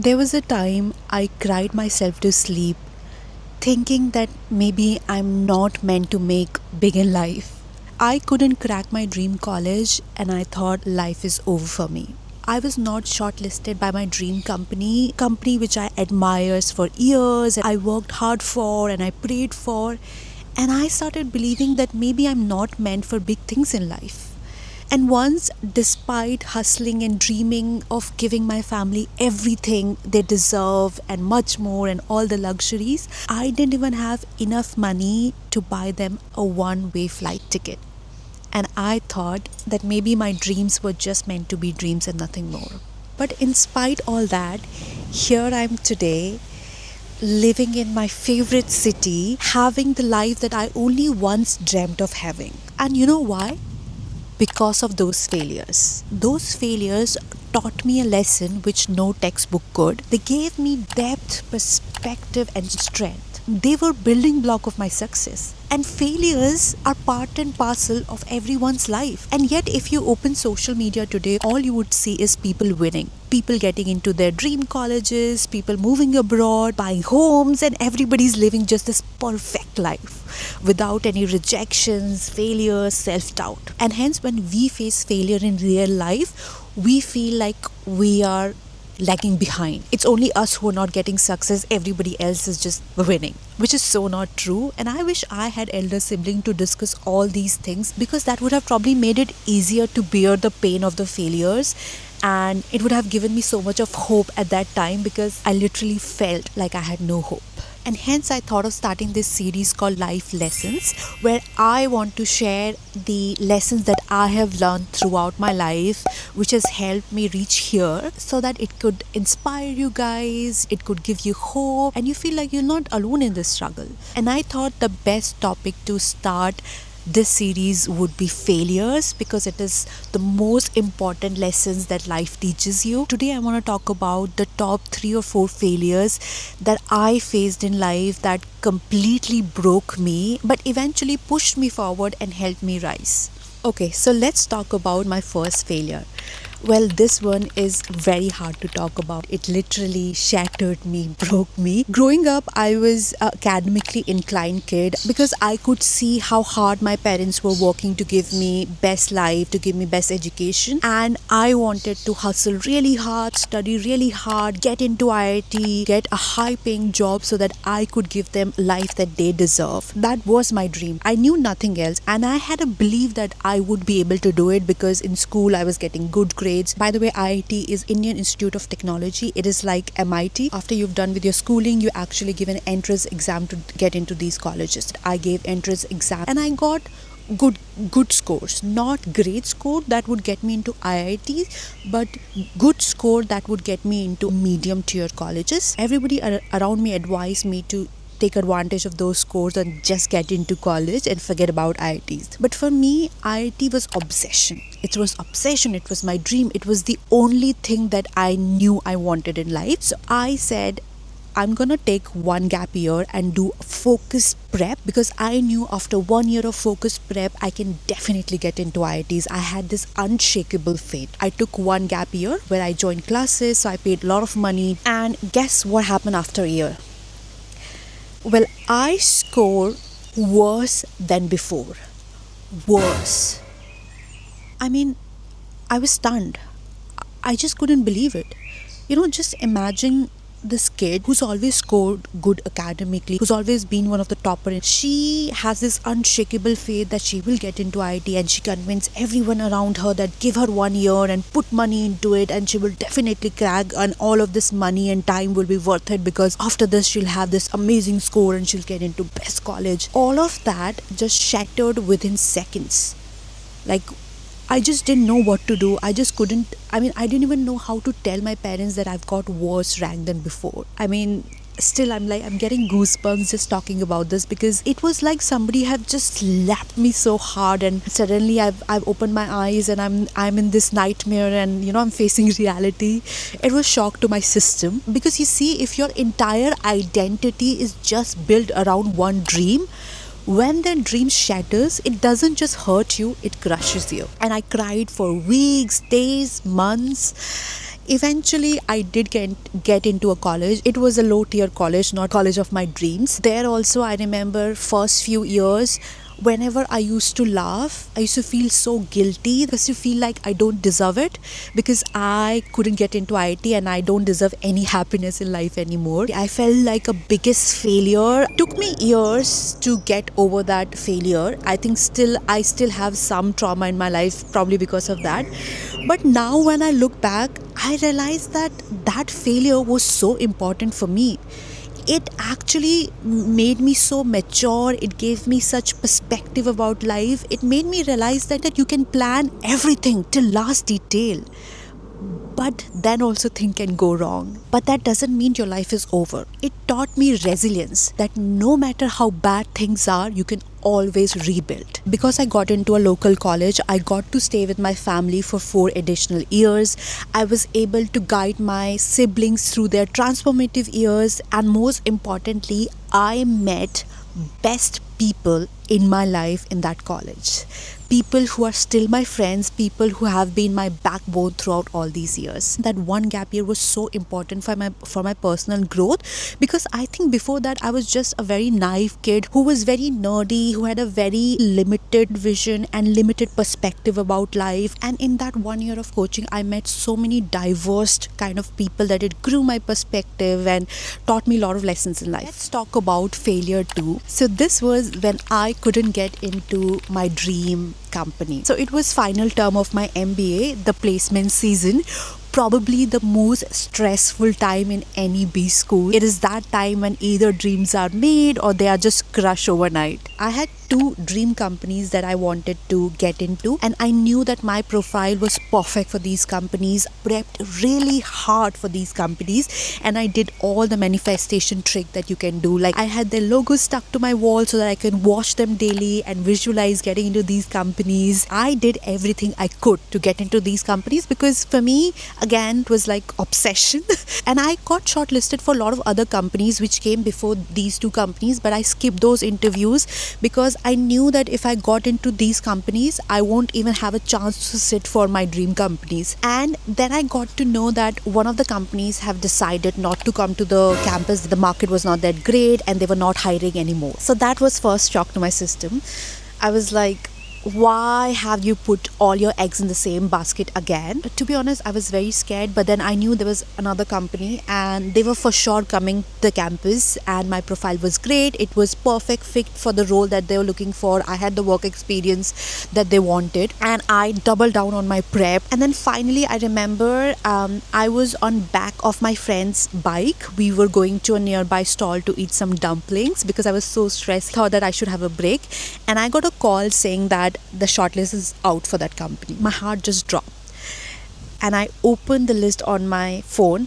There was a time I cried myself to sleep, thinking that maybe I'm not meant to make big in life. I couldn't crack my dream college and I thought life is over for me. I was not shortlisted by my dream company which I admired for years. I worked hard for and I prayed for, and I started believing that maybe I'm not meant for big things in life. And once, despite hustling and dreaming of giving my family everything they deserve and much more and all the luxuries, I didn't even have enough money to buy them a one way flight ticket. And I thought that maybe my dreams were just meant to be dreams and nothing more. But in spite all that, here I am today, living in my favorite city, having the life that I only once dreamt of having. And you know why? Because of those failures. Those failures taught me a lesson which no textbook could. They gave me depth, perspective, and strength. They were building block of my success. And failures are part and parcel of everyone's life. And yet, if you open social media today, all you would see is people winning. People getting into their dream colleges, people moving abroad, buying homes, and everybody's living just this perfect life without any rejections, failures, self doubt. And hence, when we face failure in real life, we feel like we are lagging behind. It's only us who are not getting success, everybody else is just winning, which is so not true. And I wish I had elder sibling to discuss all these things, because that would have probably made it easier to bear the pain of the failures, and it would have given me so much of hope at that time, because I literally felt like I had no hope. And hence I thought of starting this series called Life Lessons, where I want to share the lessons that I have learned throughout my life, which has helped me reach here, so that it could inspire you guys, it could give you hope, and you feel like you're not alone in this struggle. And I thought the best topic to start this series would be failures, because it is the most important lessons that life teaches you. Today I want to talk about the top 3 or 4 failures that I faced in life that completely broke me but eventually pushed me forward and helped me rise. Okay, so let's talk about my first failure. Well, this one is very hard to talk about. It literally shattered me, broke me. Growing up, I was an academically inclined kid, because I could see how hard my parents were working to give me best life, to give me best education. And I wanted to hustle really hard, study really hard, get into IIT, get a high paying job so that I could give them life that they deserve. That was my dream. I knew nothing else. And I had a belief that I would be able to do it, because in school I was getting good grades. By the way, IIT is Indian Institute of Technology. It is like MIT. After you've done with your schooling, you actually give an entrance exam to get into these colleges. I gave entrance exam and I got good scores, not great score that would get me into IIT, but good score that would get me into medium tier colleges. Everybody around me advised me to take advantage of those scores and just get into college and forget about IITs. But for me, IIT was obsession. It was obsession. It was my dream. It was the only thing that I knew I wanted in life. So I said, I'm gonna take one gap year and do focused prep, because I knew after 1 year of focused prep I can definitely get into IITs. I had this unshakable faith. I took one gap year where I joined classes, so I paid a lot of money, and guess what happened after a year? Well, I scored worse than before. Worse. I mean, I was stunned. I just couldn't believe it. Just imagine this kid who's always scored good academically, who's always been one of the topper. She has this unshakable faith that she will get into IIT, and she convinced everyone around her that give her 1 year and put money into it and she will definitely crack, and all of this money and time will be worth it, because after this she'll have this amazing score and she'll get into best college. All of that just shattered within seconds. Like, I just didn't know what to do. I just couldn't. I didn't even know how to tell my parents that I've got worse rank than before. Still, I'm getting goosebumps just talking about this, because it was like somebody had just slapped me so hard, and suddenly I've opened my eyes and I'm in this nightmare, and I'm facing reality. It was shock to my system, because you see, if your entire identity is just built around one dream, when that dream shatters, it doesn't just hurt you, it crushes you. And I cried for weeks, days, months. Eventually, I did get into a college. It was a low tier college, not college of my dreams. There also, I remember first few years, whenever I used to laugh, I used to feel so guilty because you feel like I don't deserve it because I couldn't get into IT and I don't deserve any happiness in life anymore. I felt like a biggest failure. It took me years to get over that failure. I think I still have some trauma in my life probably because of that. But now when I look back, I realize that that failure was so important for me. It actually made me so mature. It gave me such perspective about life. It made me realize that you can plan everything till last detail, but then also things can go wrong. But that doesn't mean your life is over. It taught me resilience, that no matter how bad things are, you can always rebuild. Because I got into a local college, I got to stay with my family for 4 additional years. I was able to guide my siblings through their transformative years, and most importantly, I met best people in my life in that college. People who are still my friends, people who have been my backbone throughout all these years. That one gap year was so important for my personal growth, because I think before that I was just a very naive kid who was very nerdy, who had a very limited vision and limited perspective about life. And in that 1 year of coaching, I met so many diverse kind of people that it grew my perspective and taught me a lot of lessons in life. Let's talk about failure too. So this was when I couldn't get into my dream company. So it was final term of my MBA, the placement season, probably the most stressful time in any B school. It is that time when either dreams are made or they are just crushed overnight. I had two dream companies that I wanted to get into, and I knew that my profile was perfect for these companies. Prepped really hard for these companies, and I did all the manifestation trick that you can do. Like, I had their logos stuck to my wall so that I can watch them daily and visualize getting into these companies. I did everything I could to get into these companies because for me, again, it was like obsession. And I got shortlisted for a lot of other companies which came before these two companies, but I skipped those interviews because I knew that if I got into these companies, I won't even have a chance to sit for my dream companies. And then I got to know that one of the companies have decided not to come to the campus. The market was not that great and they were not hiring anymore. So that was first shock to my system. I was like, why have you put all your eggs in the same basket again? To be honest, I was very scared, but then I knew there was another company and they were for sure coming to the campus, and my profile was great. It was perfect fit for the role that they were looking for. I had the work experience that they wanted, and I doubled down on my prep. And then finally, I remember I was on back of my friend's bike. We were going to a nearby stall to eat some dumplings because I was so stressed. Thought that I should have a break, and I got a call saying that the shortlist is out for that company. My heart just dropped, and I opened the list on my phone.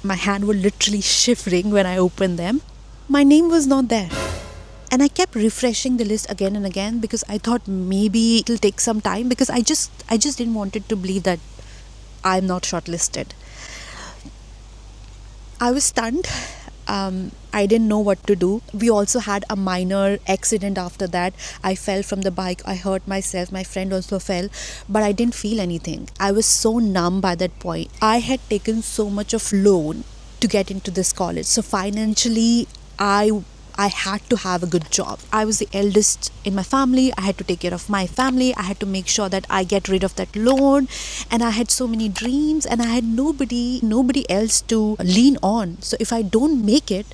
My hand was literally shivering when I opened them. My name was not there, and I kept refreshing the list again and again because I thought maybe it'll take some time, because I just didn't want it to believe that I'm not shortlisted. I was stunned. I didn't know what to do. We also had a minor accident after that. I fell from the bike. I hurt myself. My friend also fell, but I didn't feel anything. I was so numb by that point. I had taken so much of loan to get into this college. So financially, I had to have a good job. I was the eldest in my family. I had to take care of my family. I had to make sure that I get rid of that loan. And I had so many dreams, and I had nobody else to lean on. So if I don't make it,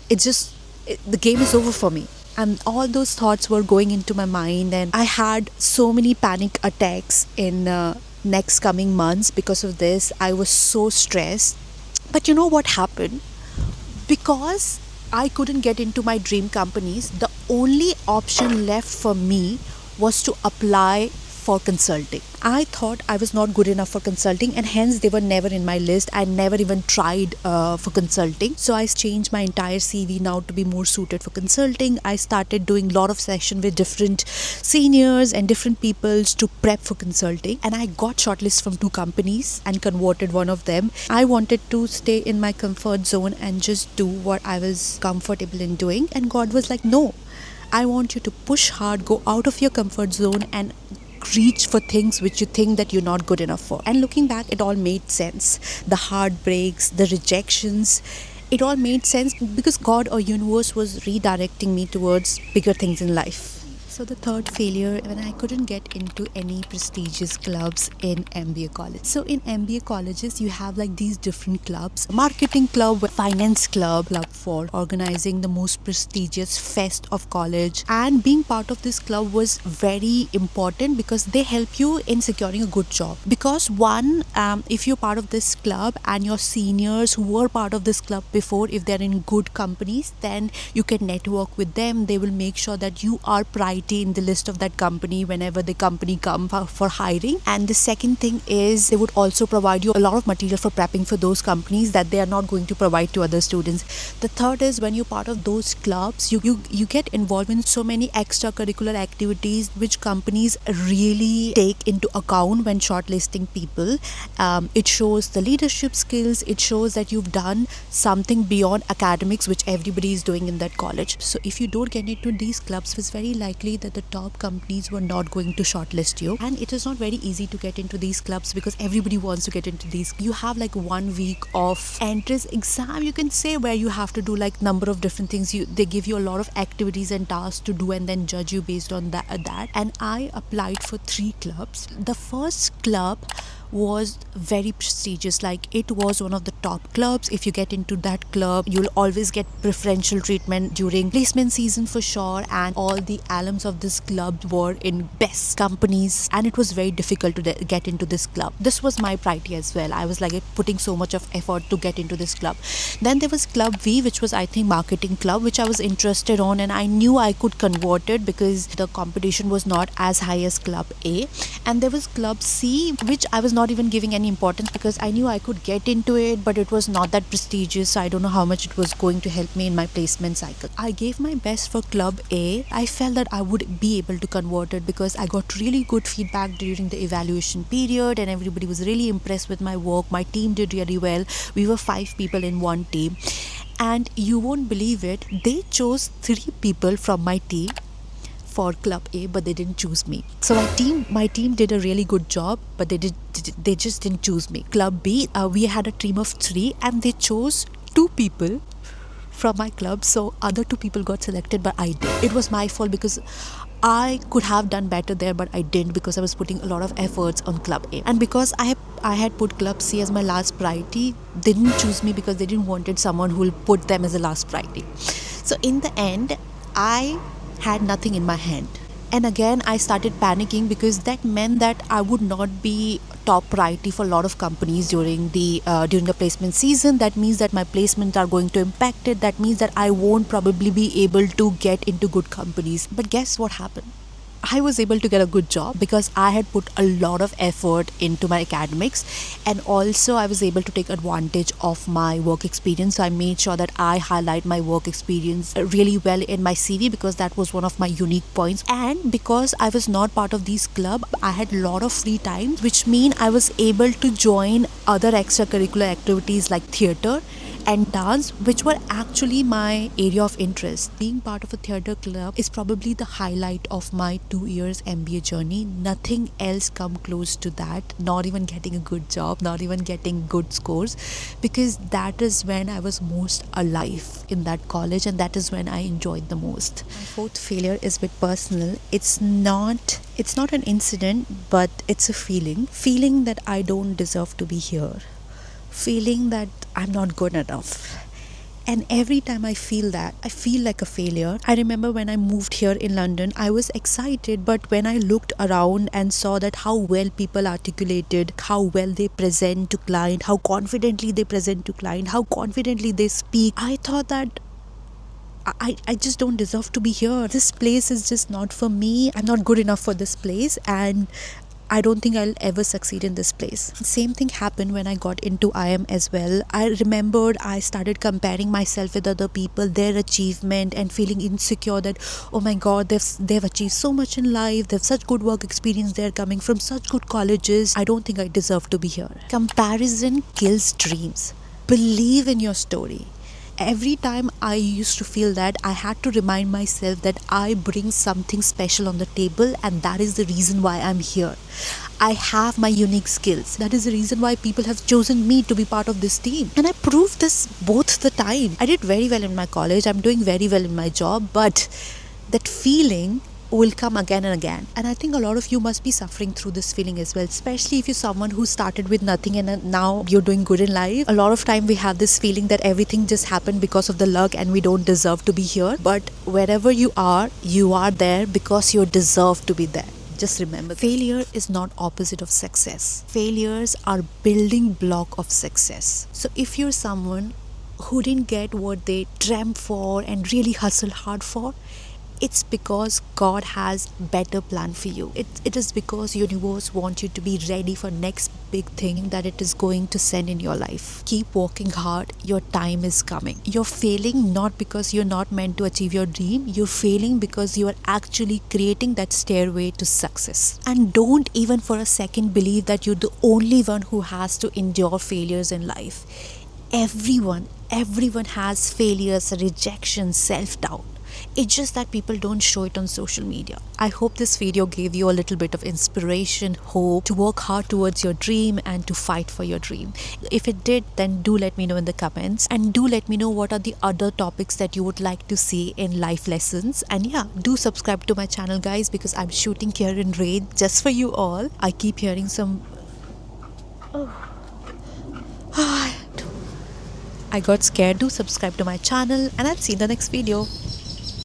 the game is over for me. And all those thoughts were going into my mind, and I had so many panic attacks in next coming months because of this. I was so stressed. But you know what happened? Because I couldn't get into my dream companies, the only option left for me was to apply for consulting. I thought I was not good enough for consulting, and hence they were never in my list. I never even tried for consulting. So I changed my entire CV now to be more suited for consulting. I started doing a lot of sessions with different seniors and different peoples to prep for consulting, and I got shortlisted from two companies and converted one of them. I wanted to stay in my comfort zone and just do what I was comfortable in doing, and God was like, no, I want you to push hard, go out of your comfort zone and reach for things which you think that you're not good enough for. And looking back, it all made sense. The heartbreaks, the rejections, it all made sense because God or universe was redirecting me towards bigger things in life. So the third failure, when I couldn't get into any prestigious clubs in MBA college. So in MBA colleges, you have like these different clubs: marketing club, finance club for organizing the most prestigious fest of college. And being part of this club was very important because they help you in securing a good job. Because one, if you're part of this club and your seniors who were part of this club before, if they're in good companies, then you can network with them. They will make sure that you are priority in the list of that company whenever the company come for hiring. And the second thing is they would also provide you a lot of material for prepping for those companies that they are not going to provide to other students. The third is when you're part of those clubs, you get involved in so many extracurricular activities which companies really take into account when shortlisting people. It shows the leadership skills. It shows that you've done something beyond academics which everybody is doing in that college. So if you don't get into these clubs, it's very likely that the top companies were not going to shortlist you. And it is not very easy to get into these clubs because everybody wants to get into these. You have like 1 week of entrance exam, you can say, where you have to do like number of different things. They give you a lot of activities and tasks to do and then judge you based on that. And I applied for 3 clubs. The first club was very prestigious. Like, it was one of the top clubs. If you get into that club, you'll always get preferential treatment during placement season for sure. And all the alums of this club were in best companies, and it was very difficult to get into this club. This was my priority as well. I was like putting so much of effort to get into this club. Then there was club V, which was, I think, marketing club, which I was interested on, and I knew I could convert it because the competition was not as high as club A. And there was club C, which I was not even giving any importance because I knew I could get into it, but it was not that prestigious, so I don't know how much it was going to help me in my placement cycle. I gave my best for club A. I felt that I would be able to convert it because I got really good feedback during the evaluation period and everybody was really impressed with my work. My team did really well. We were 5 people in one team, and you won't believe it, they chose 3 people from my team for club A, but they didn't choose me. So my team did a really good job, but they just didn't choose me. Club B, we had a team of 3 and they chose 2 people from my club. So other 2 people got selected, but I did. It was my fault because I could have done better there, but I didn't because I was putting a lot of efforts on club A. And because I had put club C as my last priority, they didn't choose me because they didn't wanted someone who will put them as a last priority. So in the end, I had nothing in my hand. And again, I started panicking because that meant that I would not be top priority for a lot of companies during the placement season. That means that my placements are going to impact it. That means that I won't probably be able to get into good companies. But guess what happened? I was able to get a good job because I had put a lot of effort into my academics, and also I was able to take advantage of my work experience. So I made sure that I highlight my work experience really well in my CV because that was one of my unique points. And because I was not part of these club, I had a lot of free time, which mean I was able to join other extracurricular activities like theater and dance, which were actually my area of interest. Being part of a theater club is probably the highlight of my 2 years MBA journey. Nothing else come close to that, not even getting a good job, not even getting good scores, because that is when I was most alive in that college, and that is when I enjoyed the most. My fourth failure is a bit personal. It's not an incident, but it's a feeling that I don't deserve to be here, feeling that I'm not good enough. And every time I feel that, I feel like a failure. I remember when I moved here in London, I was excited, but when I looked around and saw that how well people articulated, how well they present to client, how confidently they present to client, how confidently they speak, I thought that I just don't deserve to be here. This place is just not for me. I'm not good enough for this place, and I don't think I'll ever succeed in this place. Same thing happened when I got into IM as well. I remembered I started comparing myself with other people, their achievement, and feeling insecure that, oh my God, they've achieved so much in life. They've such good work experience. They're coming from such good colleges. I don't think I deserve to be here. Comparison kills dreams. Believe in your story. Every time I used to feel that, I had to remind myself that I bring something special on the table, and that is the reason why I'm here. I have my unique skills. That is the reason why people have chosen me to be part of this team. And I proved this both the time. I did very well in my college, I'm doing very well in my job, but that feeling will come again and again. And I think a lot of you must be suffering through this feeling as well, especially if you're someone who started with nothing and now you're doing good in life. A lot of time we have this feeling that everything just happened because of the luck and we don't deserve to be here. But wherever you are there because you deserve to be there. Just remember, failure is not opposite of success. Failures are building block of success. So if you're someone who didn't get what they dreamt for and really hustled hard for, it's because God has better plan for you. It is because universe wants you to be ready for next big thing that it is going to send in your life. Keep working hard. Your time is coming. You're failing not because you're not meant to achieve your dream. You're failing because you are actually creating that stairway to success. And don't even for a second believe that you're the only one who has to endure failures in life. Everyone has failures, rejections, self-doubt. It's just that people don't show it on social media. I hope this video gave you a little bit of inspiration, hope to work hard towards your dream and to fight for your dream. If it did, then do let me know in the comments, and do let me know what are the other topics that you would like to see in life lessons. And yeah, do subscribe to my channel, guys, because I'm shooting here in rain just for you all. I keep hearing some I got scared. Do subscribe to my channel, and I'll see you in the next video.